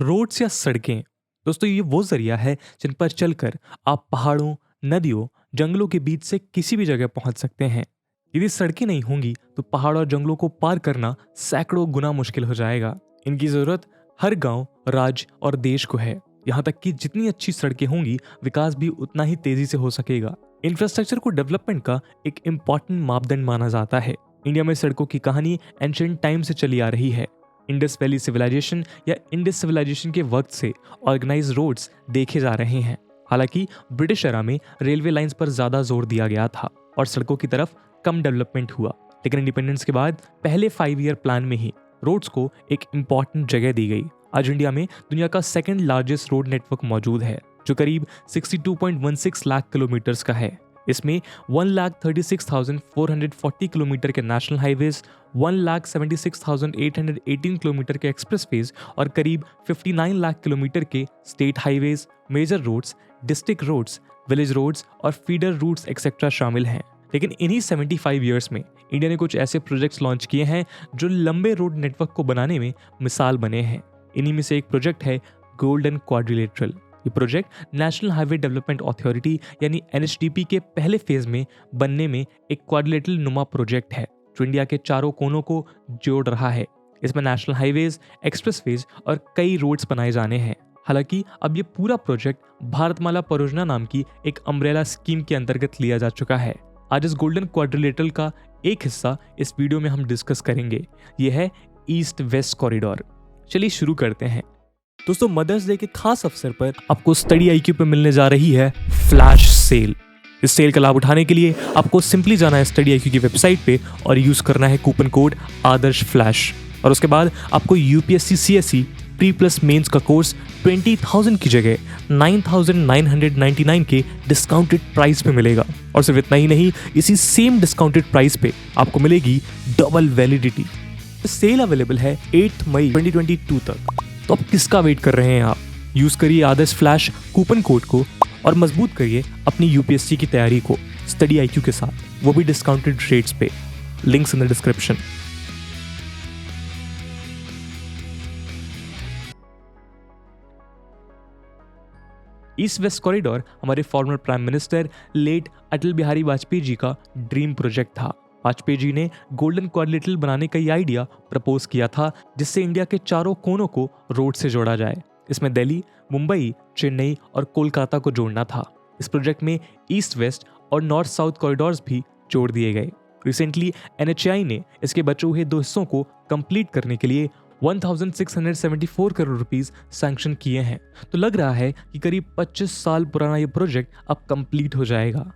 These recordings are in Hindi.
रोड्स या सड़कें दोस्तों ये वो जरिया है जिन पर चलकर आप पहाड़ों, नदियों, जंगलों के बीच से किसी भी जगह पहुंच सकते हैं। यदि सड़कें नहीं होंगी तो पहाड़ और जंगलों को पार करना सैकड़ों गुना मुश्किल हो जाएगा। इनकी जरूरत हर गांव, राज्य और देश को है। यहाँ तक कि जितनी अच्छी सड़कें होंगी, विकास भी उतना ही तेजी से हो सकेगा। इंफ्रास्ट्रक्चर को डेवलपमेंट का एक इम्पॉर्टेंट मापदंड माना जाता है। इंडिया में सड़कों की कहानी एंशिएंट टाइम से चली आ रही है। इंडस वैली सिविलाइजेशन या इंडस सिविलाइजेशन के वक्त से ऑर्गेनाइज रोड्स देखे जा रहे हैं। हालांकि ब्रिटिश एरा में रेलवे लाइंस पर ज्यादा जोर दिया गया था और सड़कों की तरफ कम डेवलपमेंट हुआ, लेकिन इंडिपेंडेंस के बाद पहले 5 ईयर प्लान में ही रोड्स को एक इम्पॉर्टेंट जगह दी गई। आज इंडिया में दुनिया का सेकंड लार्जेस्ट रोड नेटवर्क मौजूद है, जो करीब 62.16 लाख किलोमीटर्स का है। इसमें 1,36,440 किलोमीटर के नेशनल हाईवेज, 1,76,818 किलोमीटर के एक्सप्रेसवेज और करीब 59 लाख किलोमीटर के state highways, major roads, district roads, village roads और फीडर रूट्स एक्सेट्रा शामिल हैं। लेकिन इन्हीं 75 ईयर्स में इंडिया ने कुछ ऐसे प्रोजेक्ट्स लॉन्च किए हैं जो लंबे रोड नेटवर्क को बनाने में मिसाल बने हैं। इन्हीं में से एक प्रोजेक्ट है गोल्डन क्वाड्रिलेटरल। ये project national highway development authority यानी NHDP के पहले फेज में बनने में एक क्वाड्रिलेटरल नुमा प्रोजेक्ट है, जो इंडिया के चारों कोनों को जोड़ रहा है। इसमें नेशनल हाईवेज, एक्सप्रेसवेज और कई रोड्स बनाए जाने हैं। हालांकि अब ये पूरा प्रोजेक्ट भारतमाला परियोजना नाम की एक अम्ब्रेला स्कीम के अंतर्गत लिया जा चुका है। आज इस गोल्डन क्वाड्रिलेटरल का एक हिस्सा इस वीडियो में हम डिस्कस करेंगे। यह है ईस्ट वेस्ट कॉरिडोर। चलिए शुरू करते हैं। दोस्तों, मदर्स डे के खास अवसर पर आपको स्टडी IQ पे मिलने जा रही है फ्लैश सेल। इस सेल का लाभ उठाने के लिए आपको सिंपली जाना है स्टडी IQ की वेबसाइट पे और यूज करना है कूपन कोड आदर्श फ्लैश, और उसके बाद आपको UPSC CSE pre plus mains का कोर्स 20,000 की जगह 9,999 के डिस्काउंटेड प्राइस पे मिलेगा। और सिर्फ इतना ही नहीं, इसी सेम डिस्काउंटेड प्राइस पे आपको मिलेगी डबल वैलिडिटी। सेल अवेलेबल है 8 मई 2022 तक। तो अब किसका वेट कर रहे हैं आप? यूज करिए आदर्श फ्लैश कूपन कोड को और मजबूत करिए अपनी UPSC की तैयारी को स्टडी IQ के साथ, वो भी डिस्काउंटेड रेट्स पे। Links in the description. East west corridor हमारे former prime minister late Atal Bihari Vajpayee ji का ड्रीम प्रोजेक्ट था। वाजपेयी जी ने गोल्डन क्वाड्रिलेटरल बनाने का ये आइडिया प्रपोज किया था, जिससे इंडिया के चारों कोनों को रोड से जोड़ा जाए। इसमें दिल्ली, मुंबई, चेन्नई और कोलकाता को जोड़ना था। इस प्रोजेक्ट में ईस्ट वेस्ट और नॉर्थ साउथ कॉरिडोर्स भी जोड़ दिए गए। रिसेंटली NHAI ने इसके बचे हुए 2 हिस्सों को कंप्लीट करने के लिए 1,674 करोड़ रुपीस सैंक्शन किए हैं। तो लग रहा है कि करीब 25 साल पुराना ये प्रोजेक्ट अब कंप्लीट हो जाएगा।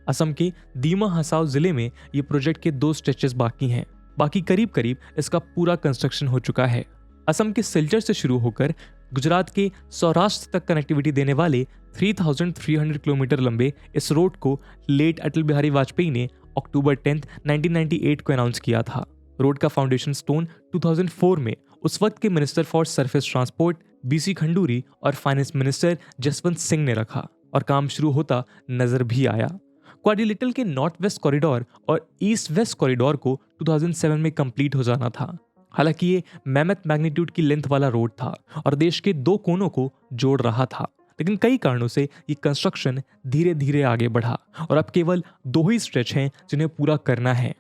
असम के दीमा हसाओ जिले में ये प्रोजेक्ट के 2 स्ट्रेचेस बाकी हैं। बाकी करीब करीब इसका पूरा कंस्ट्रक्शन हो चुका है। असम के सिलचर से शुरू होकर गुजरात के सौराष्ट्र तक कनेक्टिविटी देने वाले 3,300 किलोमीटर लंबे इस रोड को लेट अटल बिहारी वाजपेयी ने अक्टूबर 10, 1998 को अनाउंस किया था। रोड का फाउंडेशन स्टोन 2004 में उस वक्त के minister for surface transport BC Khanduri और फाइनेंस मिनिस्टर जसवंत सिंह ने रखा और काम शुरू होता नजर भी आया। क्वाड्रिलेटरल के नॉर्थ वेस्ट कॉरिडोर और ईस्ट वेस्ट कॉरिडोर को 2007 में कंप्लीट हो जाना था। हालांकि ये मैमथ मैग्नीट्यूड की लेंथ वाला रोड था और देश के 2 कोनों को जोड़ रहा था, लेकिन कई कारणों से ये कंस्ट्रक्शन धीरे धीरे आगे बढ़ा और अब केवल 2 ही स्ट्रेच हैं जिन्हें पूरा करना है।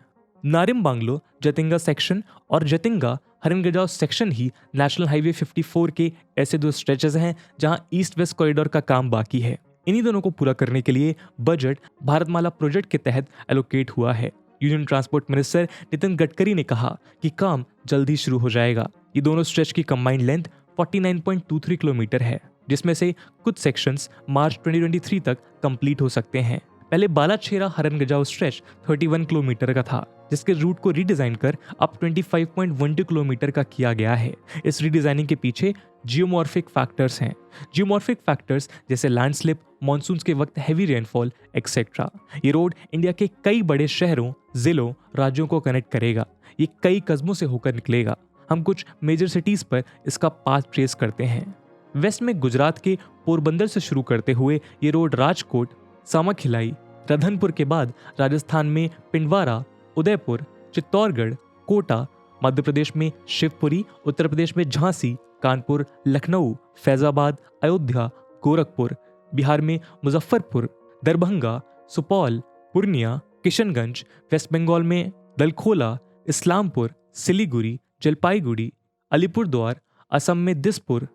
नारिम बांग्लो जतिंगा सेक्शन और जतिंगा हरिनगजाव सेक्शन ही नेशनल हाईवे 54 के ऐसे 2 स्ट्रेचेस हैं जहां ईस्ट वेस्ट कॉरिडोर का काम बाकी है। इन्हीं दोनों को पूरा करने के लिए बजट भारतमाला प्रोजेक्ट के तहत एलोकेट हुआ है। Union transport minister Nitin Gadkari ने कहा कि काम जल्दी शुरू हो जाएगा। ये दोनों स्ट्रेच की कंबाइंड लेंथ 49.23 किलोमीटर है, जिसमें से कुछ सेक्शंस मार्च 2023 तक कंप्लीट हो सकते हैं। पहले बालाछेरा हरनगजाव स्ट्रेच 31 किलोमीटर का था, जिसके रूट को रीडिजाइन कर अब 25.12 किलोमीटर का किया गया है। इस रीडिजाइनिंग के पीछे जियोमॉर्फिक फैक्टर्स हैं। जियोमॉर्फिक फैक्टर्स जैसे लैंडस्लिप, मॉनसून के वक्त हैवी रेनफॉल एक्सेट्रा। ये रोड इंडिया के कई बड़े शहरों, जिलों, राज्यों को कनेक्ट करेगा। ये कई कस्बों से होकर निकलेगा। हम कुछ मेजर सिटीज पर इसका पाथ ट्रेस करते हैं। वेस्ट में गुजरात के पोरबंदर से शुरू करते हुए ये रोड राजकोट, सामाखिलाई, रधनपुर के बाद राजस्थान में पिंडवारा, उदयपुर, चित्तौड़गढ़, कोटा, मध्य प्रदेश में शिवपुरी, उत्तर प्रदेश में झांसी, कानपुर, लखनऊ, फैजाबाद, अयोध्या, गोरखपुर, बिहार में मुजफ्फरपुर, दरभंगा, सुपौल, पूर्णिया, किशनगंज, वेस्ट बंगाल में दलखोला, इस्लामपुर, सिलीगुड़ी, जलपाईगुड़ी, अलीपुरद्वार, असम में दिसपुर,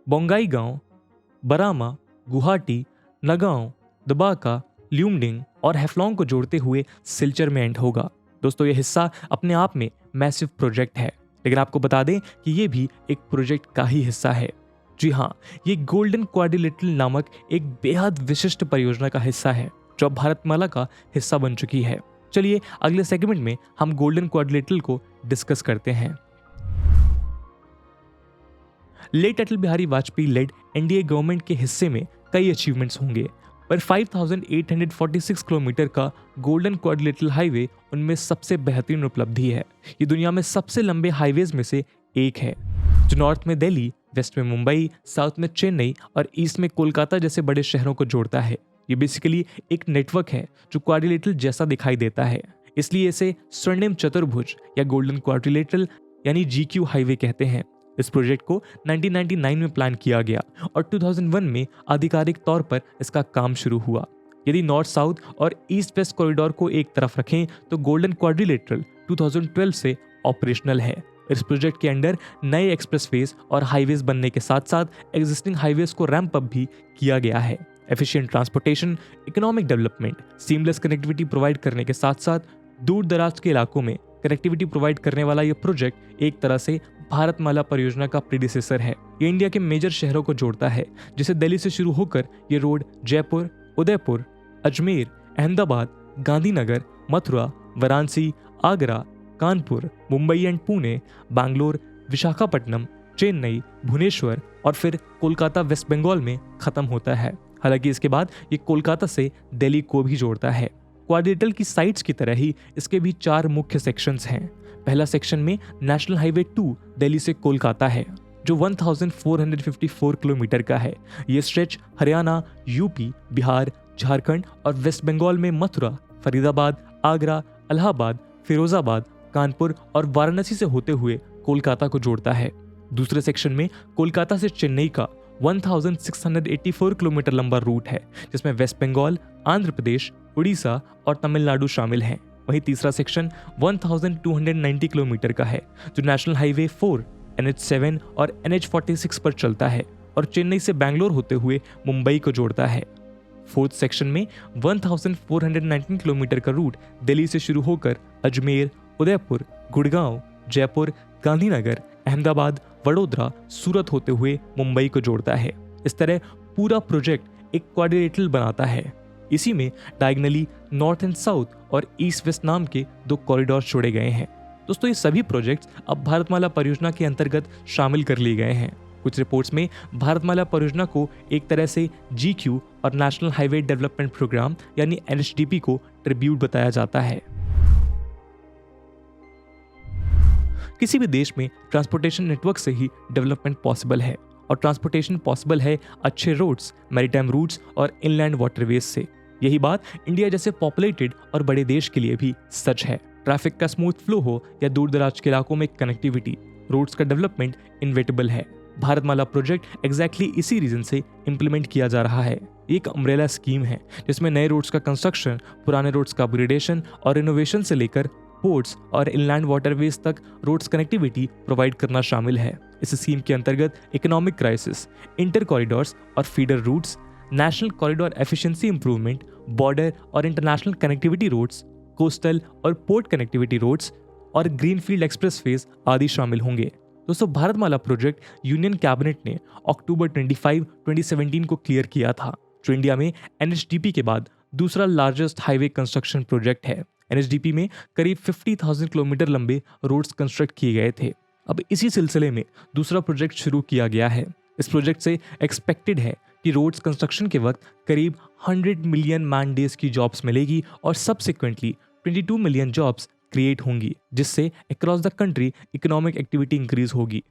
बोंगाईगांव, बरामा, गुवाहाटी, नगांव, दबाका, ल्यूमडिंग और हैफलॉन्ग को जोड़ते हुए सिलचर में एंड होगा। दोस्तों, ये हिस्सा अपने आप में मैसिव प्रोजेक्ट है, लेकिन आपको बता दें कि ये भी एक प्रोजेक्ट का ही हिस्सा है। जी हाँ, ये गोल्डन क्वाड्रिलेटरल नामक एक बेहद विशिष्ट परियोजना का हिस्सा है जो अब भारतमाला का हिस्सा बन चुकी है। चलिए अगले सेगमेंट में हम गोल्डन क्वाड्रिलेटरल को डिस्कस करते हैं। Late Atal Bihari Vajpayee led NDA government के हिस्से में कई अचीवमेंट्स होंगे, पर 5846 किलोमीटर का गोल्डन क्वाड्रिलेटरल हाईवे उनमें सबसे बेहतरीन उपलब्धि है। ये दुनिया में सबसे लंबे हाईवेज में से एक है, जो नॉर्थ में दिल्ली, वेस्ट में मुंबई, साउथ में चेन्नई और ईस्ट में कोलकाता जैसे बड़े शहरों को जोड़ता है। ये बेसिकली एक नेटवर्क है जो क्वाड्रिलेटरल जैसा दिखाई देता है, इसलिए इसे स्वर्णिम चतुर्भुज या गोल्डन क्वाड्रिलेटरल यानी जीक्यू हाईवे कहते हैं। इस प्रोजेक्ट को 1999 में प्लान किया गया और 2001 में आधिकारिक तौर पर इसका काम शुरू हुआ। यदि नॉर्थ साउथ और ईस्ट वेस्ट कॉरिडोर को एक तरफ रखें तो गोल्डन क्वाड्रिलेटरल 2012 से ऑपरेशनल है। इस प्रोजेक्ट के अंडर नए एक्सप्रेसवेज और हाईवेज बनने के साथ साथ एग्जिस्टिंग हाईवेज को रैंप अप भी किया गया है। Efficient transportation, economic development, seamless connectivity provide करने के साथ साथ दूर दराज के इलाकों में कनेक्टिविटी प्रोवाइड करने वाला यह प्रोजेक्ट एक तरह से भारतमाला परियोजना का प्रीडिसेसर है। ये इंडिया के मेजर शहरों को जोड़ता है, जिसे दिल्ली से शुरू होकर ये रोड जयपुर, उदयपुर, अजमेर, अहमदाबाद, गांधीनगर, मथुरा, वाराणसी, आगरा, कानपुर, मुंबई एंड पुणे, बैंगलोर, विशाखापट्टनम, चेन्नई, भुवनेश्वर और फिर कोलकाता वेस्ट बंगाल में खत्म होता है। हालांकि इसके बाद ये कोलकाता से दिल्ली को भी जोड़ता है। क्वाड्रिलेटरल की साइट्स की तरह ही इसके भी 4 मुख्य सेक्शंस हैं। पहला सेक्शन में नेशनल हाईवे 2 दिल्ली से कोलकाता है, जो 1454 किलोमीटर का है। ये स्ट्रेच हरियाणा, यूपी, बिहार, झारखंड और वेस्ट बंगाल में मथुरा, फरीदाबाद, आगरा, इलाहाबाद, फिरोजाबाद, कानपुर और वाराणसी से होते हुए कोलकाता को जोड़ता है। दूसरे सेक्शन में कोलकाता से चेन्नई का 1684 किलोमीटर लंबा रूट है, जिसमें वेस्ट बंगाल, आंध्र प्रदेश, उड़ीसा और तमिलनाडु शामिल हैं। वहीं तीसरा सेक्शन 1290 किलोमीटर का है, जो नेशनल हाईवे 4, NH7 और NH46 पर चलता है और चेन्नई से बैंगलोर होते हुए मुंबई को जोड़ता है। फोर्थ सेक्शन में 1419 किलोमीटर का रूट दिल्ली से शुरू होकर अजमेर, उदयपुर, गुड़गांव, जयपुर, गांधीनगर, अहमदाबाद, वडोदरा, सूरत होते हुए मुंबई को जोड़ता है। इस तरह पूरा प्रोजेक्ट एक क्वाड्रिलेटरल बनाता है। इसी में डायगनली नॉर्थ एंड साउथ और ईस्ट वेस्ट नाम के 2 कॉरिडोर जोड़े गए हैं। दोस्तों, ये सभी प्रोजेक्ट्स अब भारतमाला परियोजना के अंतर्गत शामिल कर लिए गए हैं। कुछ रिपोर्ट्स में भारतमाला परियोजना को एक तरह से GQ और नेशनल हाईवे डेवलपमेंट प्रोग्राम यानी NHDP को ट्रिब्यूट बताया जाता है। किसी भी देश में ट्रांसपोर्टेशन नेटवर्क से ही डेवलपमेंट पॉसिबल है, और ट्रांसपोर्टेशन पॉसिबल है अच्छे रोड्स, मैरीटाइम रूट्स और इनलैंड वाटरवेज से। यही बात इंडिया जैसे पॉपुलेटेड और बड़े देश के लिए भी सच है। ट्रैफिक का स्मूथ फ्लो हो या दूर दराज के इलाकों में कनेक्टिविटी, रोड्स का डेवलपमेंट इनवेटेबल है। भारतमाला प्रोजेक्ट एग्जैक्टली इसी रीजन से इंप्लीमेंट किया जा रहा है। एक अम्ब्रेला स्कीम है जिसमें नए रोड्स का कंस्ट्रक्शन, पुराने रोड्स का अपग्रेडेशन और इनोवेशन से लेकर पोर्ट्स और इनलैंड वाटरवेज तक रोड्स कनेक्टिविटी प्रोवाइड करना शामिल है। इस स्कीम के अंतर्गत इकोनॉमिक क्राइसिस, इंटर कॉरिडोर्स और feeder routes, national corridor efficiency improvement, border और इंटरनेशनल कनेक्टिविटी रोड्स, कोस्टल और पोर्ट कनेक्टिविटी रोड्स और ग्रीनफील्ड एक्सप्रेसवेज आदि शामिल होंगे। दोस्तों, भारतमाला प्रोजेक्ट यूनियन कैबिनेट ने अक्टूबर 25, 2017 को क्लियर किया था, जो इंडिया में NHDP के बाद दूसरा लार्जेस्ट हाईवे कंस्ट्रक्शन प्रोजेक्ट है। NHDP में करीब 50,000 किलोमीटर लंबे रोड्स कंस्ट्रक्ट किए गए थे। अब इसी सिलसिले में दूसरा प्रोजेक्ट शुरू किया गया है। इस प्रोजेक्ट से एक्सपेक्टेड है कि रोड्स कंस्ट्रक्शन के वक्त करीब 100 मिलियन मैन डेज की जॉब्स मिलेगी और सब्सिक्वेंटली 22 मिलियन जॉब्स क्रिएट होंगी, जिससे across the country economic activity increase होगी।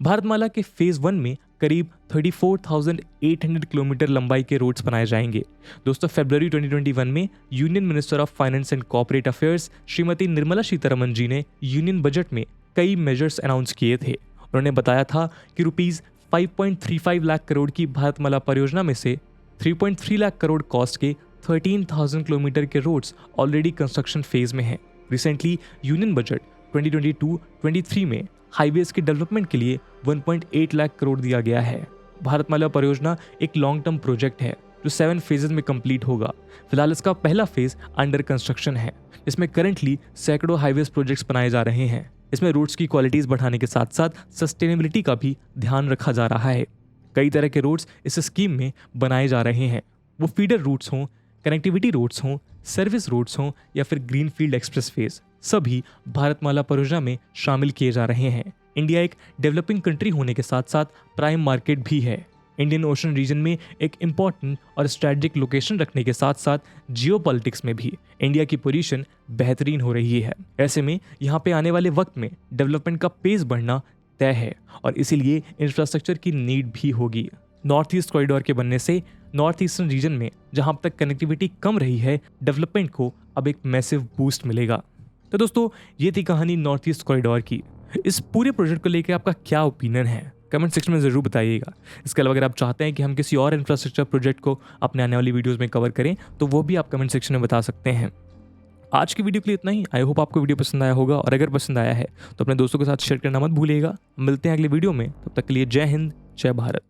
भारतमाला के फेज 1 में करीब 34,800 किलोमीटर लंबाई के रोड्स बनाए जाएंगे। दोस्तों, फरवरी 2021 में union minister of finance and corporate affairs Shrimati Nirmala Sitharaman ji ने यूनियन बजट में कई मेजर्स अनाउंस किए थे उन्होंने बताया था कि रुपीज़ 5.35 लाख करोड़ की भारतमाला परियोजना में से 3.3 लाख करोड़ कॉस्ट के 13,000 किलोमीटर के रोड्स ऑलरेडी कंस्ट्रक्शन फेज में हैं। रिसेंटली यूनियन बजट 2022-23 में हाईवेज के डेवलपमेंट के लिए 1.8 लाख करोड़ दिया गया है। भारतमाला परियोजना एक लॉन्ग टर्म प्रोजेक्ट है जो 7 फेजेस में कंप्लीट होगा। फिलहाल इसका पहला फेज अंडर कंस्ट्रक्शन है, इसमें करंटली सैकड़ों हाईवेज प्रोजेक्ट्स बनाए जा रहे हैं। इसमें रोड्स की क्वालिटीज बढ़ाने के साथ साथ सस्टेनेबिलिटी का भी ध्यान रखा जा रहा है। कई तरह के रोड्स इस स्कीम में बनाए जा रहे हैं, वो फीडर रूट्स हों, कनेक्टिविटी रोड्स हों, सर्विस रोड्स हों या फिर ग्रीनफील्ड एक्सप्रेसवेज, सभी भारतमाला परियोजना में शामिल किए जा रहे हैं। इंडिया एक डेवलपिंग कंट्री होने के साथ साथ प्राइम मार्केट भी है। इंडियन ओशन रीजन में एक इम्पॉर्टेंट और स्ट्रैटेजिक लोकेशन रखने के साथ साथ जियोपॉलिटिक्स में भी इंडिया की पोजीशन बेहतरीन हो रही है। ऐसे में यहाँ पे आने वाले वक्त में डेवलपमेंट का पेस बढ़ना तय है और इसीलिए इंफ्रास्ट्रक्चर की नीड भी होगी। नॉर्थ ईस्ट कॉरिडोर के बनने से नॉर्थ ईस्टर्न रीजन में जहां अब तक कनेक्टिविटी कम रही है, डेवलपमेंट को अब एक मैसिव बूस्ट मिलेगा। तो दोस्तों, ये थी कहानी नॉर्थ ईस्ट कॉरिडोर की। इस पूरे प्रोजेक्ट को लेकर आपका क्या ओपिनियन है, कमेंट सेक्शन में ज़रूर बताइएगा। इसके अलावा अगर आप चाहते हैं कि हम किसी और इंफ्रास्ट्रक्चर प्रोजेक्ट को अपने आने वाली वीडियोज़ में कवर करें तो वो भी आप कमेंट सेक्शन में बता सकते हैं। आज की वीडियो के लिए इतना ही। आई होप आपको वीडियो पसंद आया होगा और अगर पसंद आया है तो अपने दोस्तों के साथ शेयर करना मत भूलिएगा। मिलते हैं अगले वीडियो में, तब तक के लिए जय हिंद, जय भारत।